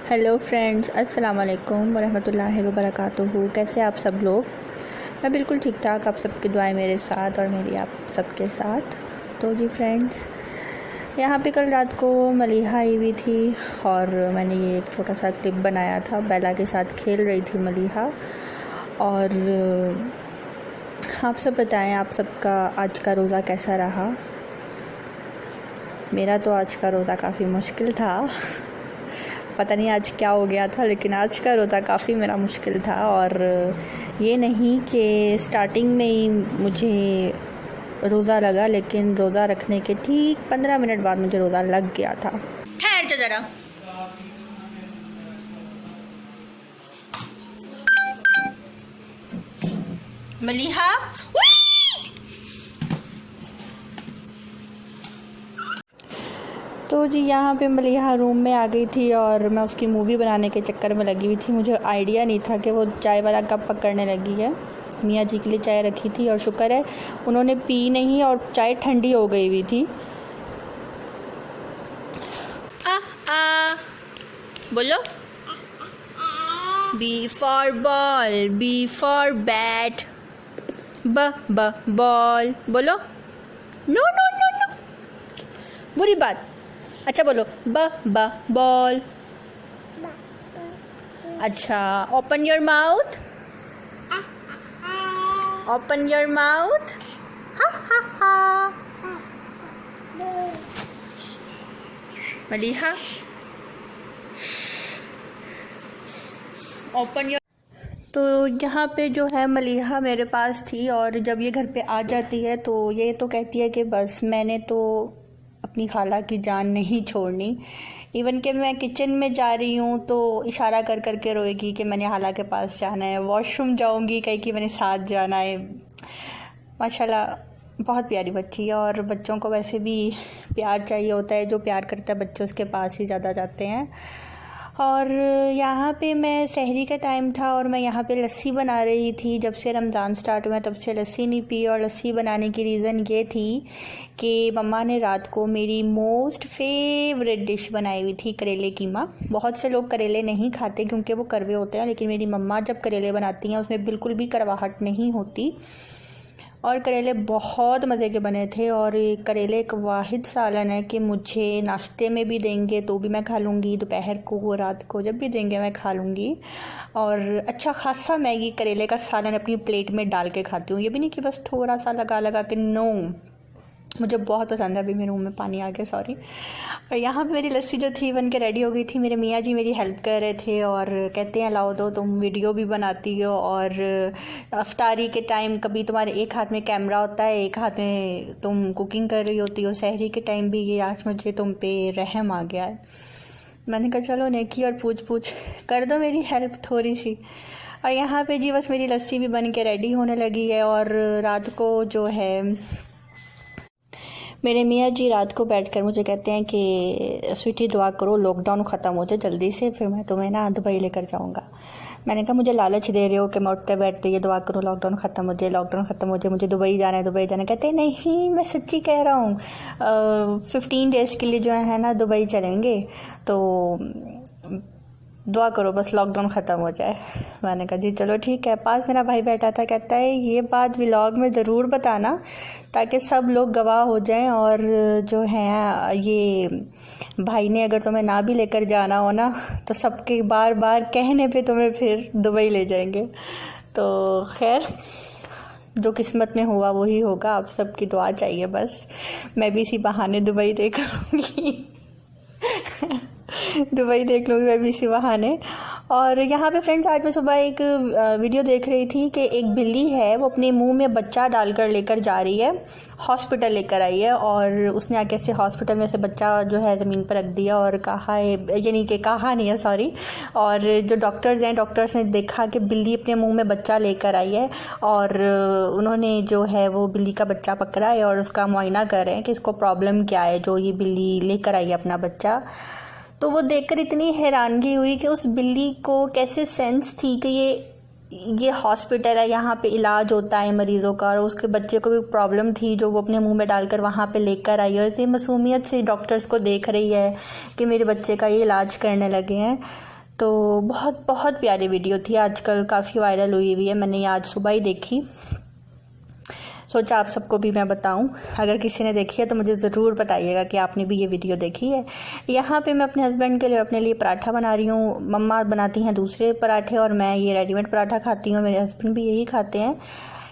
Hello friends, अस्सलाम वालेकुम वरहमतुल्लाहि वबरकातुहू। कैसे आप सब लोग? मैं बिल्कुल ठीक ठाक। आप सबकी दुआएं मेरे साथ और मेरी आप सबके साथ। तो जी फ्रेंड्स, यहाँ पे कल रात को मलीहा आई हुई थी और मैंने ये एक छोटा सा क्लिप बनाया था। बेला के साथ खेल रही थी मलीहा। और आप सब बताएं, आप सबका आज का रोज़ा कैसा रहा? मेरा तो आज का रोज़ा काफ़ी मुश्किल था। पता नहीं आज क्या हो गया था, लेकिन आज का रोज़ा काफ़ी मेरा मुश्किल था। और ये नहीं कि स्टार्टिंग में ही मुझे रोज़ा लगा, लेकिन रोज़ा रखने के ठीक 15 मिनट बाद मुझे रोज़ा लग गया था। ठहर जा ज़रा। मलीहा, तो जी यहाँ पे मलीहा रूम में आ गई थी और मैं उसकी मूवी बनाने के चक्कर में लगी हुई थी। मुझे आइडिया नहीं था कि वो चाय वाला कप पकड़ने लगी है। मियाँ जी के लिए चाय रखी थी और शुक्र है उन्होंने पी नहीं और चाय ठंडी हो गई हुई थी। बोलो, B for ball, B for bat, ब बॉल। बोलो, नो नो नो नो, बुरी बात। अच्छा बोलो, ब बॉल। अच्छा, open your mouth, open your mouth. हा हा हा। Maliha, open your. तो यहाँ पे जो है मलीहा मेरे पास थी और जब ये घर पे आ जाती है तो ये तो कहती है कि बस मैंने तो अपनी खाला की जान नहीं छोड़नी। इवन कि मैं किचन में जा रही हूँ तो इशारा कर कर के रोएगी कि मैंने खाला के पास जाना है। वॉशरूम जाऊँगी कहीं कि मैंने साथ जाना है। माशाल्लाह बहुत प्यारी बच्ची है। और बच्चों को वैसे भी प्यार चाहिए होता है, जो प्यार करता है बच्चे उसके पास ही ज़्यादा जाते हैं। और यहाँ पे मैं सहरी का टाइम था और मैं यहाँ पे लस्सी बना रही थी। जब से रमज़ान स्टार्ट हुआ तब से लस्सी नहीं पी। और लस्सी बनाने की रीज़न ये थी कि मम्मा ने रात को मेरी मोस्ट फेवरेट डिश बनाई हुई थी, करेले कीमा। बहुत से लोग करेले नहीं खाते क्योंकि वो कड़वे होते हैं, लेकिन मेरी मम्मा जब करेले बनाती हैं उसमें बिल्कुल भी कड़वाहट नहीं होती। और करेले बहुत मज़े के बने थे। और करेले एक वाहिद सालन है कि मुझे नाश्ते में भी देंगे तो भी मैं खा लूँगी, दोपहर को, रात को, जब भी देंगे मैं खा लूँगी। और अच्छा खासा मैगी करेले का सालन अपनी प्लेट में डाल के खाती हूँ। ये भी नहीं कि बस थोड़ा सा लगा लगा के, नो, मुझे बहुत पसंद है। अभी मेरे मुँह में पानी आ गया, सॉरी। और यहाँ पे मेरी लस्सी जो थी बन के रेडी हो गई थी। मेरे मियाँ जी मेरी हेल्प कर रहे थे और कहते हैं लाओ दो, तुम वीडियो भी बनाती हो और अफ्तारी के टाइम कभी तुम्हारे एक हाथ में कैमरा होता है, एक हाथ में तुम कुकिंग कर रही होती हो। सहरी के टाइम भी ये आज मुझे तुम पे रहम आ गया है। मैंने कहा चलो नेकी और पूछ कर दो मेरी हेल्प थोड़ी सी। और यहाँ पे जी बस मेरी लस्सी भी बन के रेडी होने लगी है। और रात को जो है मेरे मियाँ जी रात को बैठकर मुझे कहते हैं कि स्वीटी दुआ करो लॉकडाउन ख़त्म हो जाए जल्दी से, फिर मैं तुम्हें ना दुबई लेकर जाऊँगा। मैंने कहा मुझे लालच दे रहे हो कि मैं उठते बैठते ये दुआ करो लॉकडाउन ख़त्म हो जाए, लॉकडाउन ख़त्म हो जाए, मुझे दुबई जाना है, दुबई जाना है। कहते नहीं, मैं सच्ची कह रहा हूँ, 15 डेज़ के लिए जो है ना दुबई चलेंगे, तो दुआ करो बस लॉकडाउन ख़त्म हो जाए। मैंने कहा जी चलो ठीक है। पास मेरा भाई बैठा था, कहता है ये बात व्लॉग में ज़रूर बताना ताकि सब लोग गवाह हो जाएं। और जो है ये भाई ने अगर तुम्हें ना भी लेकर जाना हो ना तो सबके बार बार कहने पे तुम्हें फिर दुबई ले जाएंगे। तो खैर, जो किस्मत में हुआ वही होगा। आप सबकी दुआ चाहिए बस। मैं भी इसी बहाने दुबई देख लूँगी दुबई देख लूँगी मैं भी इसी बहाने। और यहाँ पे फ्रेंड्स, आज मैं सुबह एक वीडियो देख रही थी कि एक बिल्ली है वो अपने मुंह में बच्चा डालकर लेकर जा रही है, हॉस्पिटल लेकर आई है। और उसने आके से हॉस्पिटल में से बच्चा जो है ज़मीन पर रख दिया और कहा है, यानी कि कहा नहीं है, सॉरी। और जो डॉक्टर्स हैं, डॉक्टर्स ने देखा कि बिल्ली अपने मुँह में बच्चा लेकर आई है और उन्होंने जो है वो बिल्ली का बच्चा पकड़ा है और उसका मुआयना कर रहे हैं कि इसको प्रॉब्लम क्या है जो ये बिल्ली लेकर आई है अपना बच्चा। तो वो देखकर इतनी हैरानगी हुई कि उस बिल्ली को कैसे सेंस थी कि ये हॉस्पिटल है, यहाँ पे इलाज होता है मरीज़ों का, और उसके बच्चे को भी प्रॉब्लम थी जो वो अपने मुंह में डालकर वहाँ पे लेकर आई, और इतनी मासूमियत से डॉक्टर्स को देख रही है कि मेरे बच्चे का ये इलाज करने लगे हैं। तो बहुत बहुत प्यारी वीडियो थी, आजकल काफ़ी वायरल हुई हुई है। मैंने ये आज सुबह ही देखी, सोचा आप सबको भी मैं बताऊं। अगर किसी ने देखी है तो मुझे ज़रूर बताइएगा कि आपने भी ये वीडियो देखी है। यहाँ पे मैं अपने हस्बैंड के लिए अपने लिए पराठा बना रही हूँ। मम्मा बनाती हैं दूसरे पराठे और मैं ये रेडीमेड पराठा खाती हूँ। मेरे हस्बैंड भी यही खाते हैं।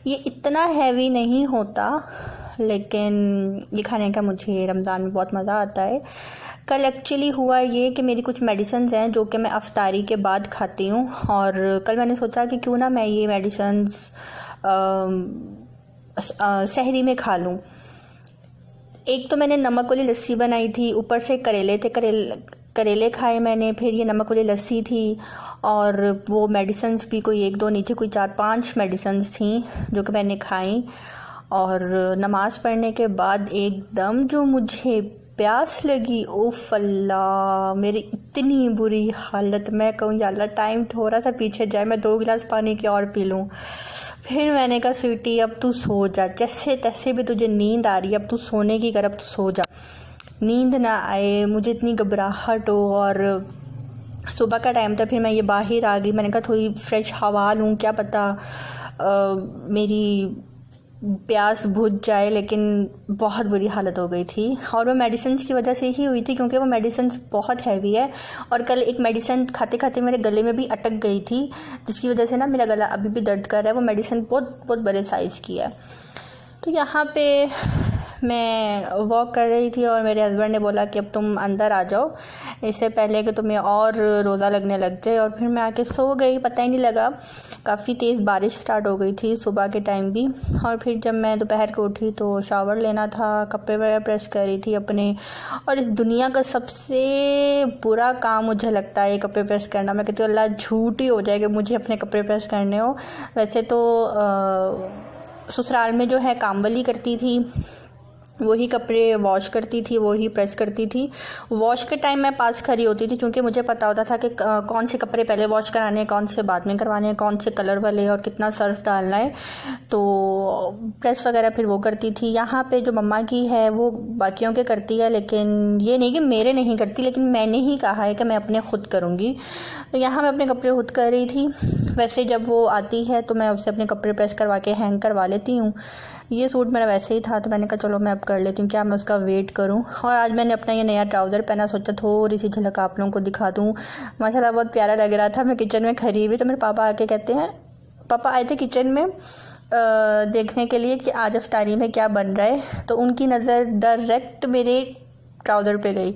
ये इतना हैवी नहीं होता, लेकिन ये खाने का मुझे रमज़ान में बहुत मज़ा आता है। कल एक्चुअली हुआ ये कि मेरी कुछ मेडिसिन्स हैं जो कि मैं अफ्तारी के बाद खाती हूँ, और कल मैंने सोचा कि क्यों ना मैं ये मेडिसिन्स सहरी में खा लूँ। एक तो मैंने नमक वाली लस्सी बनाई थी, ऊपर से करेले थे, करेले खाए मैंने। फिर ये नमक वाली लस्सी थी, और वो मेडिसिन्स भी कोई 1 2 नीचे कोई 4 5 मेडिसिन्स थी जो कि मैंने खाई। और नमाज़ पढ़ने के बाद एकदम जो मुझे प्यास लगी, उफ़ अल्लाह, मेरी इतनी बुरी हालत, मैं कहूँ या अल्लाह टाइम थोड़ा सा पीछे जाए, मैं 2 गिलास पानी की और पी लूँ। फिर मैंने कहा स्वीटी अब तू सो जा, जैसे तैसे भी तुझे नींद आ रही है, अब तू सोने की कर, अब तू सो जा। नींद ना आए, मुझे इतनी घबराहट हो, और सुबह का टाइम था। फिर मैं ये बाहर आ गई, मैंने कहा थोड़ी फ्रेश हवा लूँ, क्या पता मेरी प्यास बुझ जाए, लेकिन बहुत बुरी हालत हो गई थी। और वो मेडिसिन की वजह से ही हुई थी, क्योंकि वो मेडिसिन बहुत हैवी है। और कल एक मेडिसिन खाते खाते मेरे गले में भी अटक गई थी, जिसकी वजह से ना मेरा गला अभी भी दर्द कर रहा है। वो मेडिसिन बहुत बहुत बड़े साइज़ की है। तो यहाँ पे मैं वॉक कर रही थी और मेरे हस्बैंड ने बोला कि अब तुम अंदर आ जाओ, इससे पहले कि तुम्हें और रोज़ा लगने लग जाए। और फिर मैं आके सो गई, पता ही नहीं लगा। काफ़ी तेज़ बारिश स्टार्ट हो गई थी सुबह के टाइम भी। और फिर जब मैं दोपहर को उठी तो शावर लेना था, कपड़े वगैरह प्रेस कर रही थी अपने। और इस दुनिया का सबसे बुरा काम मुझे लगता है कपड़े प्रेस करना। मैं कहती हूँ अल्लाह झूठ ही हो जाए कि मुझे अपने कपड़े प्रेस करने हो। वैसे तो ससुराल में जो है कामवाली करती थी, वही कपड़े वॉश करती थी, वही प्रेस करती थी। वॉश के टाइम मैं पास खड़ी होती थी, क्योंकि मुझे पता होता था कि कौन से कपड़े पहले वॉश कराने हैं, कौन से बाद में करवाने हैं, कौन से कलर वाले और कितना सर्फ डालना है। तो प्रेस वगैरह फिर वो करती थी। यहाँ पे जो मम्मा की है वो बाकियों के करती है, लेकिन ये नहीं कि मेरे नहीं करती, लेकिन मैंने ही कहा है कि मैं अपने खुद करूँगी। तो यहाँ मैं अपने कपड़े खुद कर रही थी। वैसे जब वो आती है तो मैं उससे अपने कपड़े प्रेस करवा के हैंग करवा लेती हूँ। ये सूट मेरा वैसे ही था, तो मैंने कहा चलो मैं अब कर लेती हूँ, क्या मैं उसका वेट करूँ। और आज मैंने अपना ये नया ट्राउज़र पहना, सोचा थोड़ी सी झलक आप लोगों को दिखा दूँ। माशाल्लाह बहुत प्यारा लग रहा था। मैं किचन में खड़ी हुई तो मेरे पापा आके कहते हैं, पापा आए थे किचन में देखने के लिए कि आज अफ्तारी में क्या बन रहा है। तो उनकी नज़र डायरेक्ट मेरे ट्राउज़र पे गई।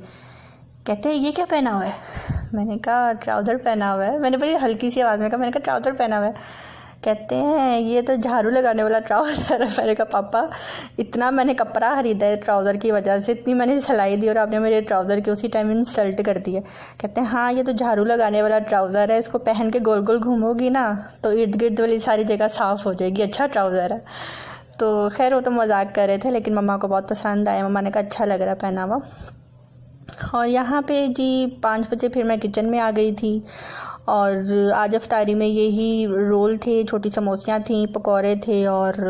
कहते हैं ये क्या पहना हुआ है? मैंने कहा ट्राउज़र पहना हुआ है। मैंने बड़ी हल्की सी आवाज़ में कहा, मैंने कहा ट्राउज़र पहना हुआ है। कहते हैं ये तो झाड़ू लगाने वाला ट्राउज़र है। मैंने कहा पापा इतना मैंने कपड़ा खरीदा है ट्राउज़र की वजह से, इतनी मैंने सिलाई दी और आपने मेरे ट्राउज़र की उसी टाइम इंसल्ट कर दी है। कहते हैं हाँ ये तो झाड़ू लगाने वाला ट्राउज़र है, इसको पहन के गोल गोल घूमोगी ना तो इर्द गिर्द वाली सारी जगह साफ़ हो जाएगी, अच्छा ट्राउज़र है। तो खैर वो तो मजाक कर रहे थे, लेकिन मम्मा को बहुत पसंद आया। मम्मा ने कहा अच्छा लग रहा है पहना हुआ। और यहाँ पे जी 5 बजे फिर मैं किचन में आ गई थी। और आज अफ्तारी में यही रोल थे, छोटी समोसियाँ थी, पकौड़े थे, और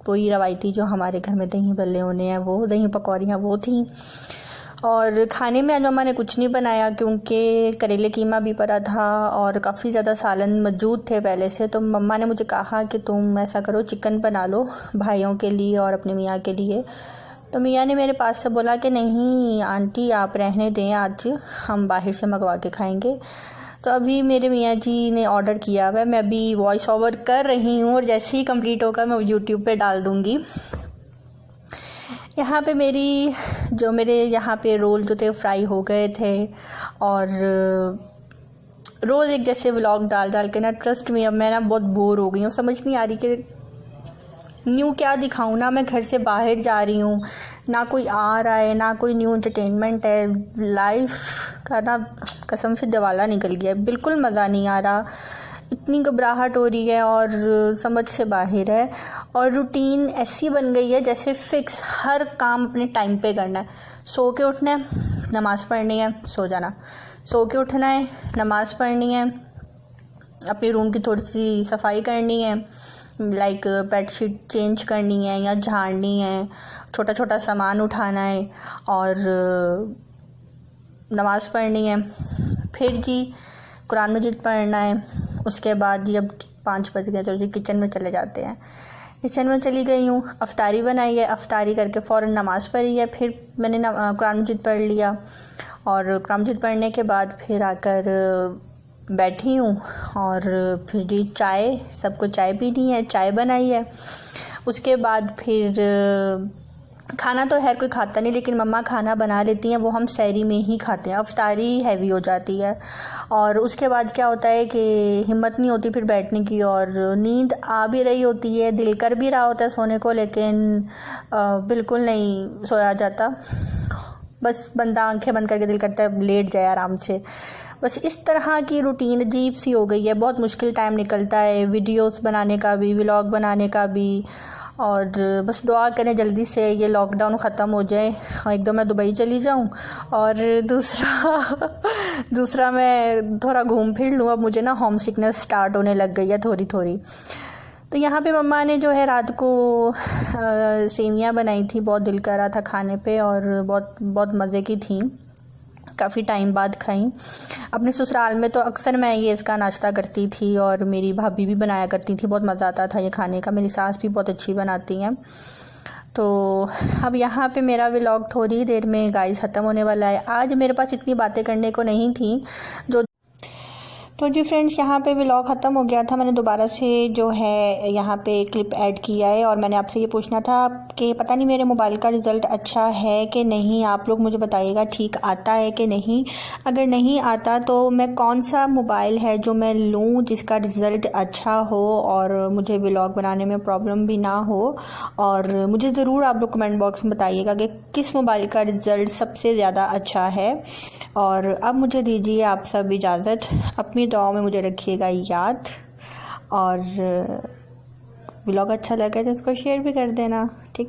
वही रवायती जो हमारे घर में दही भल्ले होने हैं वो दही पकौड़ियाँ वो थी। और खाने में आज मम्मा ने कुछ नहीं बनाया, क्योंकि करेले कीमा भी पड़ा था और काफ़ी ज़्यादा सालन मौजूद थे पहले से। तो मम्मा ने मुझे कहा कि तुम ऐसा करो चिकन बना लो भाइयों के लिए और अपने मियाँ के लिए। तो मियाँ ने मेरे पास से बोला कि नहीं आंटी आप रहने दें, आज हम बाहर से मंगवा के खाएंगे। तो अभी मेरे मियाँ जी ने ऑर्डर किया हुआ है, मैं अभी वॉइस ओवर कर रही हूँ और जैसे ही कंप्लीट होगा मैं यूट्यूब पे डाल दूँगी। यहाँ पे मेरे यहाँ पे रोल जो थे फ्राई हो गए थे। और रोज़ एक जैसे व्लॉग डाल डाल के ना ट्रस्ट में अब मैं ना बहुत बोर हो गई हूँ। समझ नहीं आ रही कि न्यू क्या दिखाऊँ। ना मैं घर से बाहर जा रही हूँ, ना कोई आ रहा है, ना कोई न्यू एंटरटेनमेंट है। लाइफ का ना कसम से दिवाला निकल गया है, बिल्कुल मज़ा नहीं आ रहा। इतनी घबराहट हो रही है और समझ से बाहर है। और रूटीन ऐसी बन गई है जैसे फिक्स हर काम अपने टाइम पे करना है। सो के उठना है, नमाज़ पढ़नी है, सो जाना। सो के उठना है, नमाज़ पढ़नी है, अपने रूम की थोड़ी सी सफाई करनी है, लाइक बेडशीट चेंज करनी है या झाड़नी है, छोटा छोटा सामान उठाना है और नमाज़ पढ़नी है। फिर जी कुरान मजीद पढ़ना है। उसके बाद जब 5 बज गए तो किचन में चले जाते हैं। किचन में चली गई हूँ, अफ्तारी बनाई है, अफ्तारी करके फ़ौरन नमाज़ पढ़ी है। फिर मैंने कुरान मजीद पढ़ लिया और कुरान मजीद पढ़ने के बाद फिर आकर बैठी हूँ और फिर जी चाय, सबको चाय पीनी है, चाय बनाई है। उसके बाद फिर खाना तो हर कोई खाता नहीं, लेकिन मम्मा खाना बना लेती हैं, वो हम सहरी में ही खाते हैं। अफ्तारी हैवी हो जाती है और उसके बाद क्या होता है कि हिम्मत नहीं होती फिर बैठने की, और नींद आ भी रही होती है, दिल कर भी रहा होता है सोने को, लेकिन बिल्कुल नहीं सोया जाता। बस बंदा आंखें बंद करके दिल करता है लेट जाए आराम से। बस इस तरह की रूटीन अजीब सी हो गई है। बहुत मुश्किल टाइम निकलता है वीडियोस बनाने का भी, व्लॉग बनाने का भी। और बस दुआ करें जल्दी से ये लॉकडाउन ख़त्म हो जाए, एकदम मैं दुबई चली जाऊं। और दूसरा मैं थोड़ा घूम फिर लूँ। अब मुझे ना होम सिकनेस स्टार्ट होने लग गई है थोड़ी थोड़ी। तो यहाँ पे मम्मा ने जो है रात को सेवियाँ बनाई थी, बहुत दिल कर रहा था खाने पे और बहुत बहुत मज़े की थी, काफ़ी टाइम बाद खाई। अपने ससुराल में तो अक्सर मैं ये इसका नाश्ता करती थी और मेरी भाभी भी बनाया करती थी, बहुत मज़ा आता था ये खाने का। मेरी सास भी बहुत अच्छी बनाती हैं। तो अब यहाँ पे मेरा व्लॉग थोड़ी देर में गाइस ख़त्म होने वाला है। आज मेरे पास इतनी बातें करने को नहीं थी तो जी फ्रेंड्स, यहाँ पे व्लॉग ख़त्म हो गया था। मैंने दोबारा से जो है यहाँ पे क्लिप ऐड किया है और मैंने आपसे ये पूछना था कि पता नहीं मेरे मोबाइल का रिज़ल्ट अच्छा है कि नहीं, आप लोग मुझे बताइएगा ठीक आता है कि नहीं। अगर नहीं आता तो मैं कौन सा मोबाइल है जो मैं लूँ जिसका रिज़ल्ट अच्छा हो और मुझे व्लॉग बनाने में प्रॉब्लम भी ना हो। और मुझे ज़रूर आप लोग कमेंट बॉक्स में बताइएगा कि किस मोबाइल का रिज़ल्ट सबसे ज़्यादा अच्छा है। और अब मुझे दीजिए आप सब इजाज़त, अपनी दुआओं में मुझे रखिएगा याद, और व्लॉग अच्छा लगे तो इसको शेयर भी कर देना, ठीक।